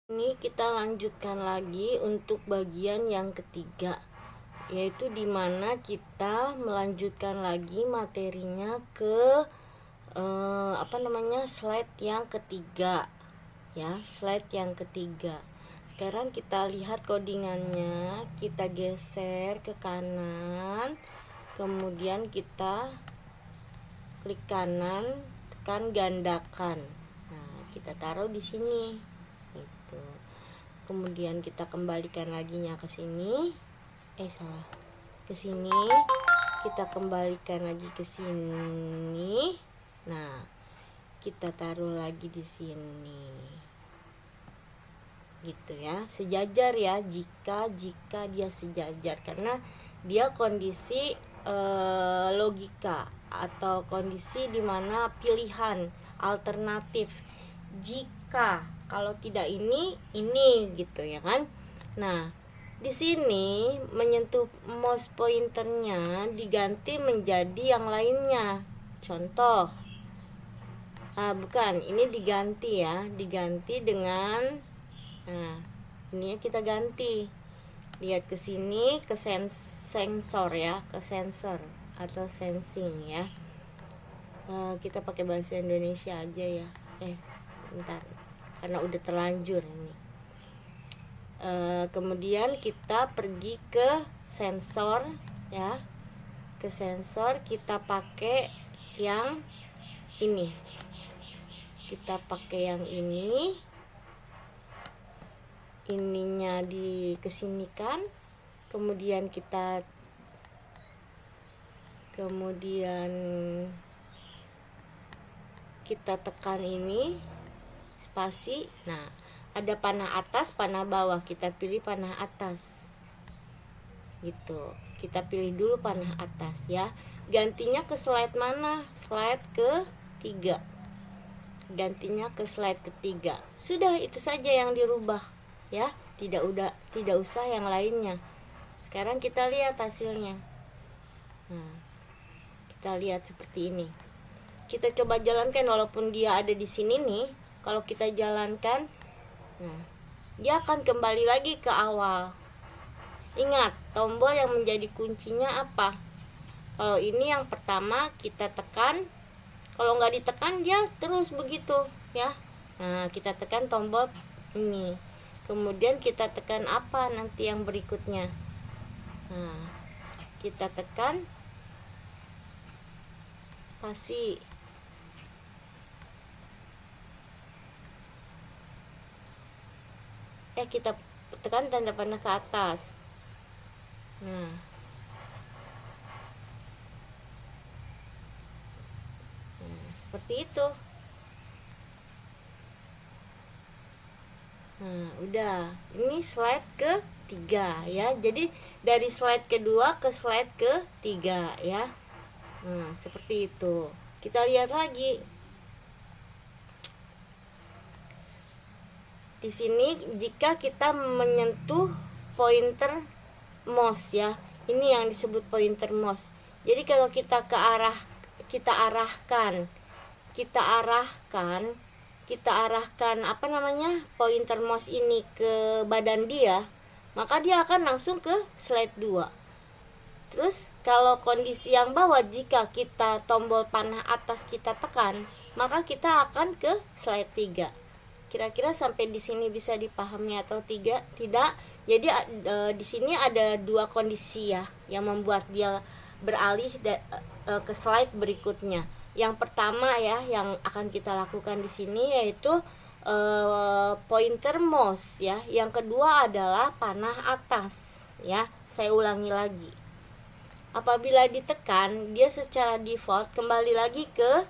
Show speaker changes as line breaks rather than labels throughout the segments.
Ini kita lanjutkan lagi untuk bagian yang ketiga, yaitu dimana kita melanjutkan lagi materinya ke slide yang ketiga, ya, slide yang ketiga. Sekarang kita lihat codingannya, kita geser ke kanan, kemudian kita klik kanan, tekan gandakan. Nah, kita taruh di sini. Itu. Kemudian kita kembalikan laginya ke sini. Ke sini. Kita kembalikan lagi ke sini. Nah, kita taruh lagi di sini. Gitu ya. Sejajar ya, jika dia sejajar, karena dia kondisi logika atau kondisi dimana pilihan alternatif. Jika kalau tidak ini gitu ya kan. Nah, di sini menyentuh mouse pointernya diganti menjadi yang lainnya. Contoh, bukan, ini diganti ya, diganti dengan, nah, ini kita ganti. Lihat ke sini, ke sensor ya, ke sensor atau sensing ya. Kita pakai bahasa Indonesia aja ya. Bentar, karena udah terlanjur ini. Kemudian kita pergi ke sensor ya, ke sensor kita pakai yang ini, kita pakai yang ininya dikesinikan, kemudian kita tekan ini spasi. Nah, ada panah atas, panah bawah, kita pilih panah atas gitu. Kita pilih dulu panah atas ya. Gantinya ke slide mana? Slide ke-3. Gantinya ke slide ke-3. Sudah, itu saja yang dirubah ya. Tidak usah yang lainnya. Sekarang kita lihat hasilnya. Nah, kita lihat seperti ini. Kita coba jalankan walaupun dia ada di sini nih. Kalau kita jalankan, nah, dia akan kembali lagi ke awal. Ingat, tombol yang menjadi kuncinya apa? Kalau ini yang pertama kita tekan, kalau nggak ditekan dia terus begitu ya. Nah, kita tekan tombol ini, kemudian kita tekan apa nanti yang berikutnya. Nah, kita tekan spasi. Kita tekan tanda panah ke atas. Nah, seperti itu. Nah, udah. Ini slide ke-3 ya. Jadi dari slide kedua ke slide ke-3 ya. Nah, seperti itu. Kita lihat lagi. Di sini jika kita menyentuh pointer mouse ya. Ini yang disebut pointer mouse. Jadi kalau kita arahkan pointer mouse ini ke badan dia, maka dia akan langsung ke slide 2. Terus kalau kondisi yang bawah, jika kita tombol panah atas kita tekan, maka kita akan ke slide 3. Kira-kira sampai di sini bisa dipahami atau tidak? Jadi di sini ada 2 kondisi ya yang membuat dia beralih ke slide berikutnya. Yang pertama ya yang akan kita lakukan di sini yaitu pointer mouse ya. Yang kedua adalah panah atas ya. Saya ulangi lagi. Apabila ditekan, dia secara default kembali lagi ke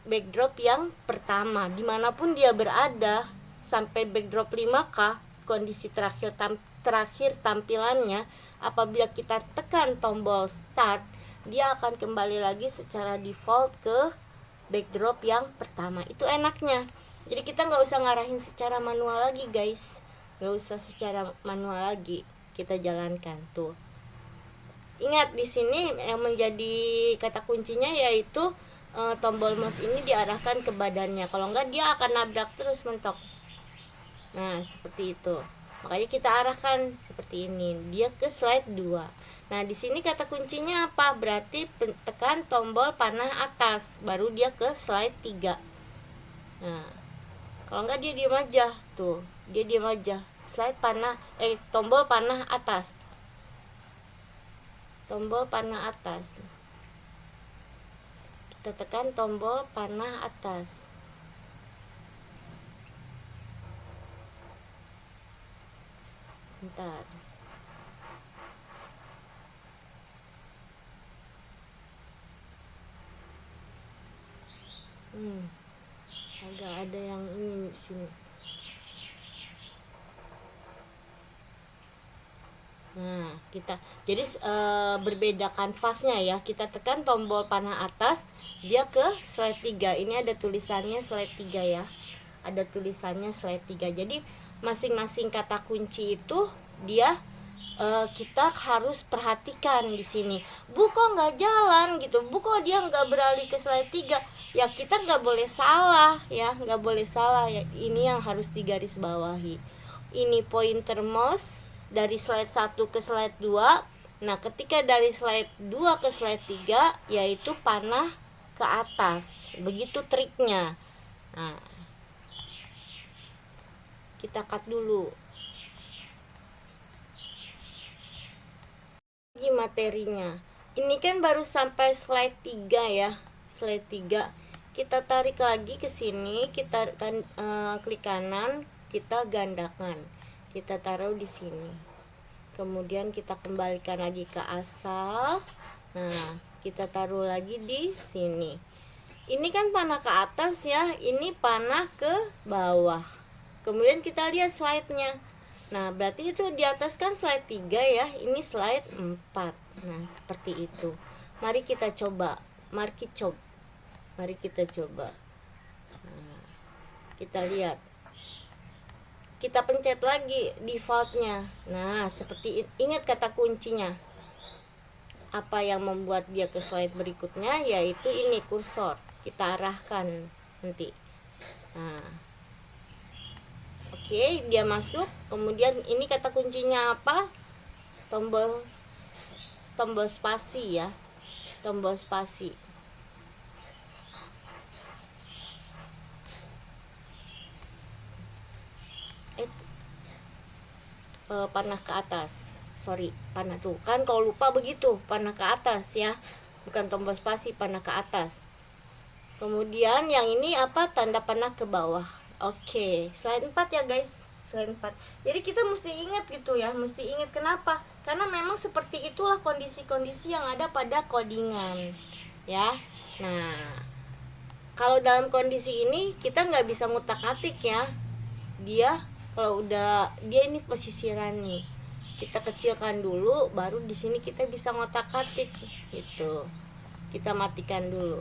backdrop yang pertama, dimanapun dia berada sampai backdrop 5K, kondisi terakhir tampilannya. Apabila kita tekan tombol start, dia akan kembali lagi secara default ke backdrop yang pertama. Itu enaknya. Jadi kita nggak usah ngarahin secara manual lagi guys, nggak usah secara manual lagi, kita jalankan tuh. Ingat di sini yang menjadi kata kuncinya yaitu tombol mouse ini diarahkan ke badannya. Kalau enggak dia akan nabrak terus mentok. Nah, seperti itu. Makanya kita arahkan seperti ini. Dia ke slide 2. Nah, di sini kata kuncinya apa? Berarti tekan tombol panah atas, baru dia ke slide 3. Nah, kalau enggak dia diam aja. Tuh, dia diam aja. Slide panah tombol panah atas. Tombol panah atas. Kita tekan tombol panah atas. Bentar. Agak ada yang ini di sini. Nah, kita jadi berbedakan fase-nya ya. Kita tekan tombol panah atas, dia ke slide 3. Ini ada tulisannya slide 3 ya. Ada tulisannya slide 3. Jadi masing-masing kata kunci itu dia kita harus perhatikan di sini. Bu kok nggak jalan gitu, bu kok dia nggak beralih ke slide 3. Ya kita nggak boleh salah ya, nggak boleh salah ya. Ini yang harus digarisbawahi. Ini pointer mouse dari slide 1 ke slide 2. Nah, ketika dari slide 2 ke slide 3 yaitu panah ke atas. Begitu triknya. Nah, kita cut dulu. Lagi materinya. Ini kan baru sampai slide 3 ya. Slide 3. Kita tarik lagi ke sini, kita klik kanan, kita gandakan. Kita taruh di sini. Kemudian kita kembalikan lagi ke asal. Nah, kita taruh lagi di sini. Ini kan panah ke atas ya, ini panah ke bawah. Kemudian kita lihat slide-nya. Nah, berarti itu di atas kan slide 3 ya, ini slide 4. Nah, seperti itu. Mari kita coba. Mari kita coba. Nah, kita lihat. Kita pencet lagi defaultnya. Nah, seperti ingat kata kuncinya. Apa yang membuat dia ke slide berikutnya, yaitu ini kursor. Kita arahkan nanti. Nah, oke, dia masuk. Kemudian ini kata kuncinya apa? Tombol spasi ya. Tombol spasi. Panah ke atas. Sorry, panah tuh. Kan kalau lupa begitu, panah ke atas ya. Bukan tombol spasi, panah ke atas. Kemudian yang ini apa? Tanda panah ke bawah. Oke, slide 4 ya guys. Slide 4. Jadi kita mesti ingat gitu ya, mesti ingat kenapa? Karena memang seperti itulah kondisi-kondisi yang ada pada codingan. Ya. Nah, kalau dalam kondisi ini kita nggak bisa ngutak-atik ya. Dia kalau udah dia ini pesisiran nih. Kita kecilkan dulu, baru di sini kita bisa ngotak-atik gitu. Kita matikan dulu.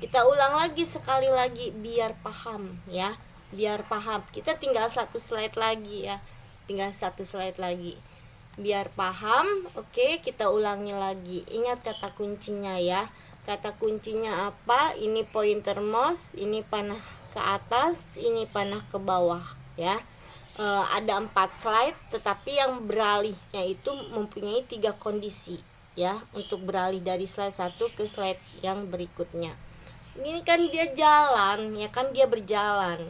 Kita ulang lagi sekali lagi biar paham ya. Biar paham. Kita tinggal satu slide lagi ya. Tinggal satu slide lagi. Biar paham, oke, kita ulangi lagi. Ingat kata kuncinya ya. Kata kuncinya apa? Ini pointer mouse, ini panah ke atas, ini panah ke bawah ya. Ada 4 slide, tetapi yang beralihnya itu mempunyai 3 kondisi ya, untuk beralih dari slide 1 ke slide yang berikutnya. Ini kan dia jalan ya, kan dia berjalan.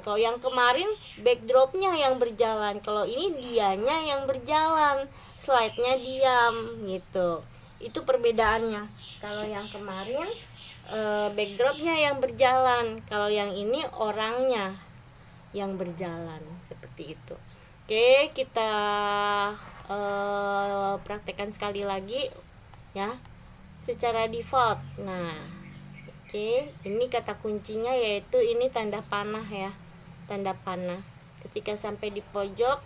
Kalau yang kemarin backdropnya yang berjalan, kalau ini dianya yang berjalan, slide-nya diam gitu. Itu perbedaannya. Kalau yang kemarin backdropnya yang berjalan, kalau yang ini orangnya yang berjalan, seperti itu. Oke, kita praktekkan sekali lagi ya, secara default. Nah, oke, ini kata kuncinya yaitu ini tanda panah ya, tanda panah. Ketika sampai di pojok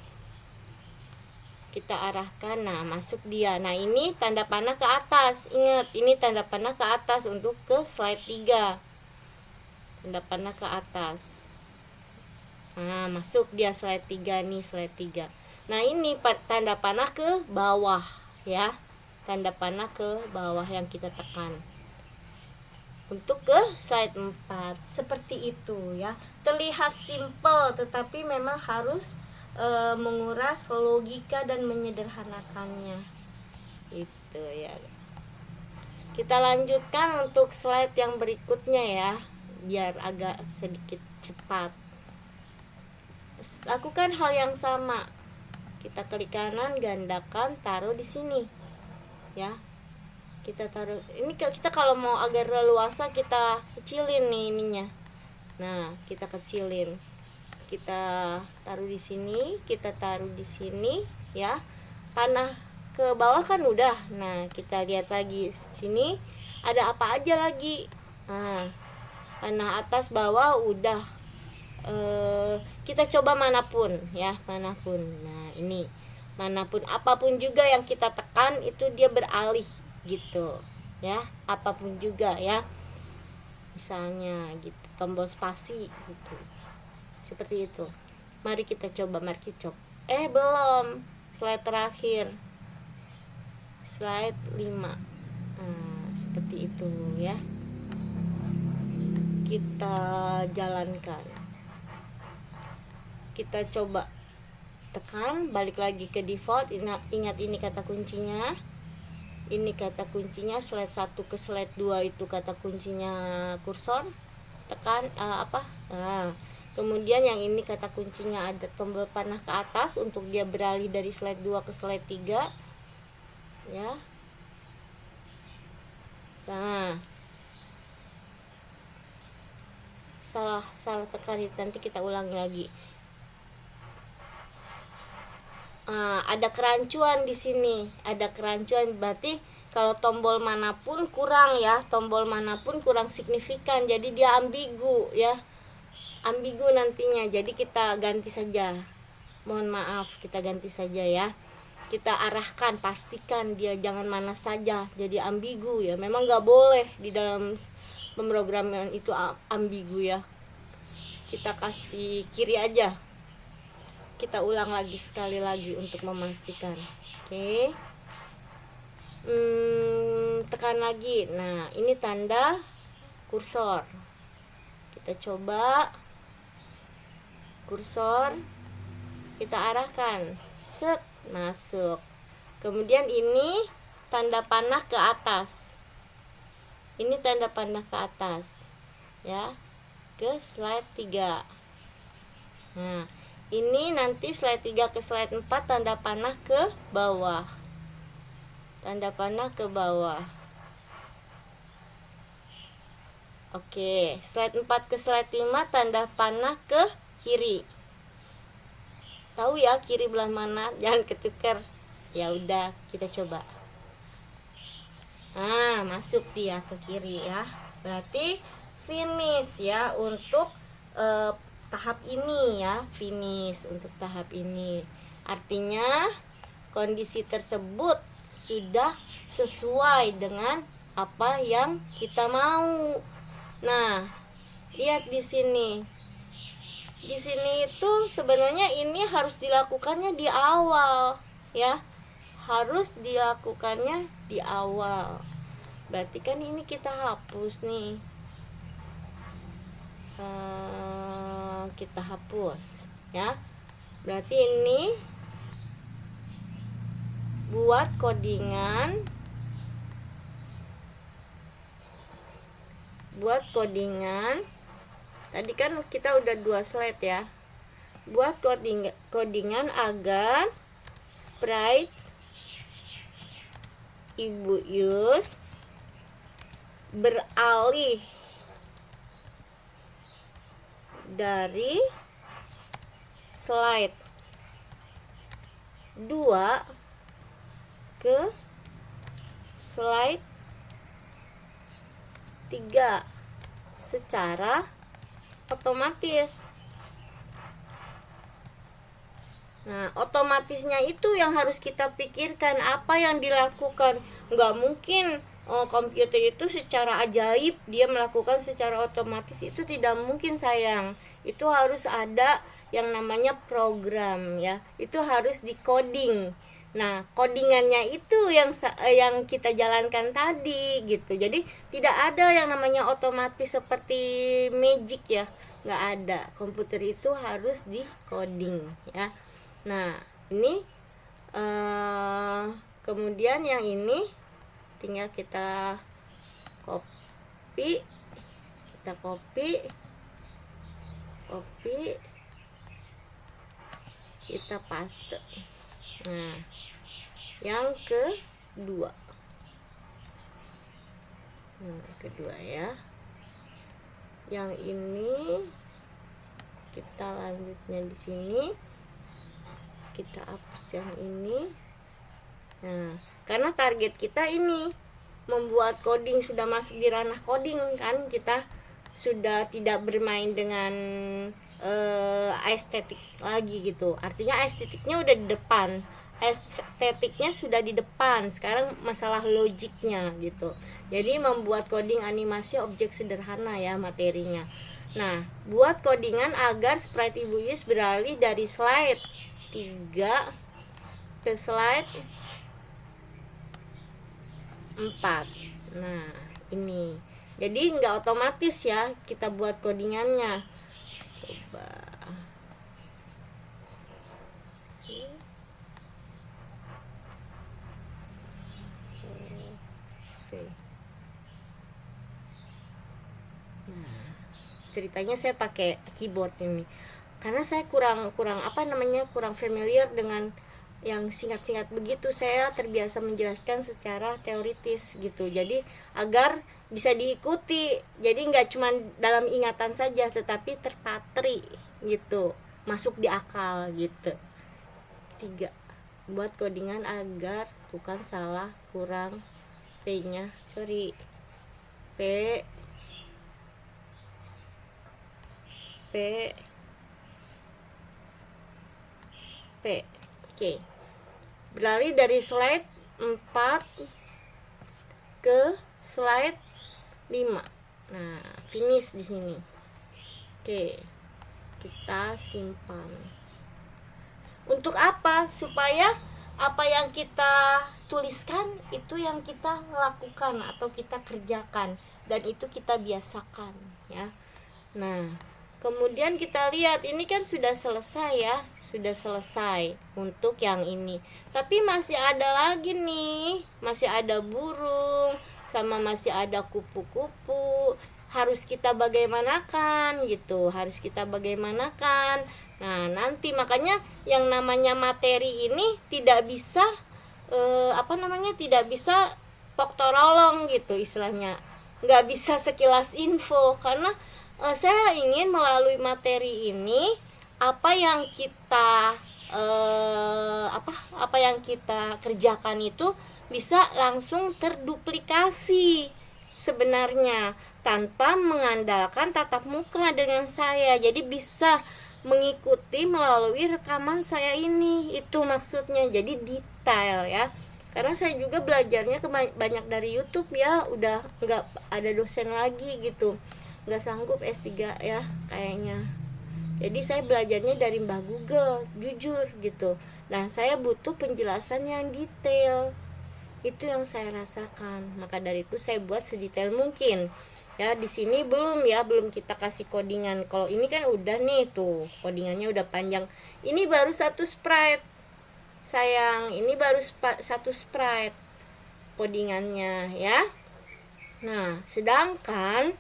kita arahkan, nah masuk dia. Nah, ini tanda panah ke atas. Ingat, ini tanda panah ke atas untuk ke slide 3. Tanda panah ke atas. Nah, masuk dia slide 3 nih, slide 3. Nah, ini tanda panah ke bawah ya. Tanda panah ke bawah yang kita tekan. untuk ke slide 4. Seperti itu ya. Terlihat simple tetapi memang harus menguras logika dan menyederhanakannya. Itu ya. Kita lanjutkan untuk slide yang berikutnya ya, biar agak sedikit cepat. Lakukan hal yang sama. Kita klik kanan, gandakan, taruh di sini. Ya. Kita taruh. Ini kita kalau mau agar leluasa kita kecilin nih ininya. Nah, kita kecilin. Kita taruh di sini, kita taruh di sini ya. Panah ke bawah kan udah. Nah, kita lihat lagi sini ada apa aja lagi. Nah, panah atas bawah udah. Kita coba manapun ya, manapun. Nah, ini manapun, apapun juga yang kita tekan itu dia beralih gitu ya, apapun juga ya, misalnya gitu, tombol spasi gitu, seperti itu. Mari kita coba, mari kita coba. Belum, slide terakhir, slide 5. Nah, seperti itu ya, kita jalankan. Kita coba tekan, balik lagi ke default. Ingat ini kata kuncinya. Ini kata kuncinya slide 1 ke slide 2 itu kata kuncinya kursor. Tekan kemudian yang ini kata kuncinya ada tombol panah ke atas untuk dia beralih dari slide 2 ke slide 3. Ya. Nah. Salah tekan itu, nanti kita ulangi lagi. Ada kerancuan di sini, ada kerancuan, berarti kalau tombol manapun kurang ya, tombol manapun kurang signifikan, jadi dia ambigu ya, ambigu nantinya. Jadi kita ganti saja, mohon maaf, kita ganti saja ya, kita arahkan, pastikan dia jangan mana saja, jadi ambigu ya. Memang nggak boleh di dalam pemrograman itu ambigu ya. Kita kasih kiri aja. Kita ulang lagi sekali lagi untuk memastikan. Oke. Tekan lagi. Nah, ini tanda kursor. Kita coba kursor, kita arahkan, set, masuk. Kemudian ini tanda panah ke atas. Ini tanda panah ke atas. Ya. Ke slide 3. Nah, ini nanti slide 3 ke slide 4 tanda panah ke bawah. Tanda panah ke bawah. Oke, slide 4 ke slide 5 tanda panah ke kiri. Tahu ya kiri belah mana, jangan ketukar. Ya udah, kita coba. Masuk dia ke kiri ya. Berarti finish ya untuk tahap ini ya, finish untuk tahap ini. Artinya kondisi tersebut sudah sesuai dengan apa yang kita mau. Nah, lihat di sini. Di sini itu sebenarnya ini harus dilakukannya di awal ya. Harus dilakukannya di awal. Berarti kan ini kita hapus nih. Kita hapus ya. Berarti ini buat codingan, tadi kan kita udah 2 slide ya. Buat codingan agar sprite Ibu Yus beralih dari slide 2 ke slide 3 secara otomatis. Nah, otomatisnya itu yang harus kita pikirkan, apa yang dilakukan. Nggak mungkin komputer itu secara ajaib dia melakukan secara otomatis, itu tidak mungkin sayang. Itu harus ada yang namanya program ya, itu harus di coding. Nah, codingannya itu yang kita jalankan tadi gitu. Jadi tidak ada yang namanya otomatis seperti magic ya, nggak ada. Komputer itu harus di coding ya. Nah, ini kemudian yang ini tinggal kita copy, kita paste. Nah, yang kedua ya, yang ini kita lanjutnya di sini, kita hapus yang ini. Nah, karena target kita ini membuat coding, sudah masuk di ranah coding kan, kita sudah tidak bermain dengan estetik lagi gitu. Artinya estetiknya udah di depan, estetiknya sudah di depan, sekarang masalah logiknya gitu. Jadi membuat coding animasi objek sederhana ya materinya. Nah, buat codingan agar sprite Ibu Yus beralih dari slide 3 ke slide 4. Nah, ini jadi nggak otomatis ya kita buat codingannya. Coba nah, ceritanya saya pakai keyboard ini karena saya kurang familiar dengan yang singkat-singkat begitu. Saya terbiasa menjelaskan secara teoritis gitu, jadi agar bisa diikuti, jadi nggak cuma dalam ingatan saja tetapi terpatri gitu, masuk di akal gitu. 3, buat codingan agar bukan salah, kurang P nya P oke. Beralih dari slide 4 ke slide 5. Nah, finish di sini. Oke. Kita simpan. Untuk apa? Supaya apa yang kita tuliskan itu yang kita lakukan atau kita kerjakan, dan itu kita biasakan ya. Nah, kemudian kita lihat ini kan sudah selesai ya, sudah selesai untuk yang ini. Tapi masih ada lagi nih, masih ada burung sama masih ada kupu-kupu. Harus kita bagaimanakan gitu, harus kita bagaimanakan. Nah, nanti makanya yang namanya materi ini tidak bisa tidak bisa poktorolong gitu istilahnya. Nggak bisa sekilas info, karena saya ingin melalui materi ini apa yang kita apa yang kita kerjakan itu bisa langsung terduplikasi sebenarnya, tanpa mengandalkan tatap muka dengan saya. Jadi bisa mengikuti melalui rekaman saya ini, itu maksudnya. Jadi detail ya, karena saya juga belajarnya banyak dari YouTube ya, udah nggak ada dosen lagi gitu, nggak sanggup S3 ya kayaknya. Jadi saya belajarnya dari Mbah Google, jujur gitu. Nah, saya butuh penjelasan yang detail, itu yang saya rasakan. Maka dari itu saya buat sedetail mungkin ya. Di sini belum kita kasih codingan. Kalau ini kan udah nih tuh, codingannya udah panjang. Ini baru satu sprite sayang, ini baru satu sprite codingannya ya. Nah, sedangkan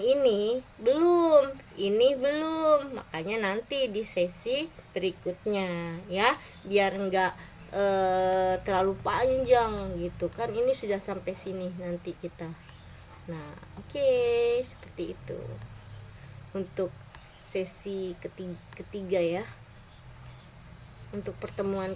ini belum, makanya nanti di sesi berikutnya ya, biar enggak terlalu panjang gitu kan. Ini sudah sampai sini nanti kita. Nah, oke, seperti itu untuk sesi ketiga ya, untuk pertemuan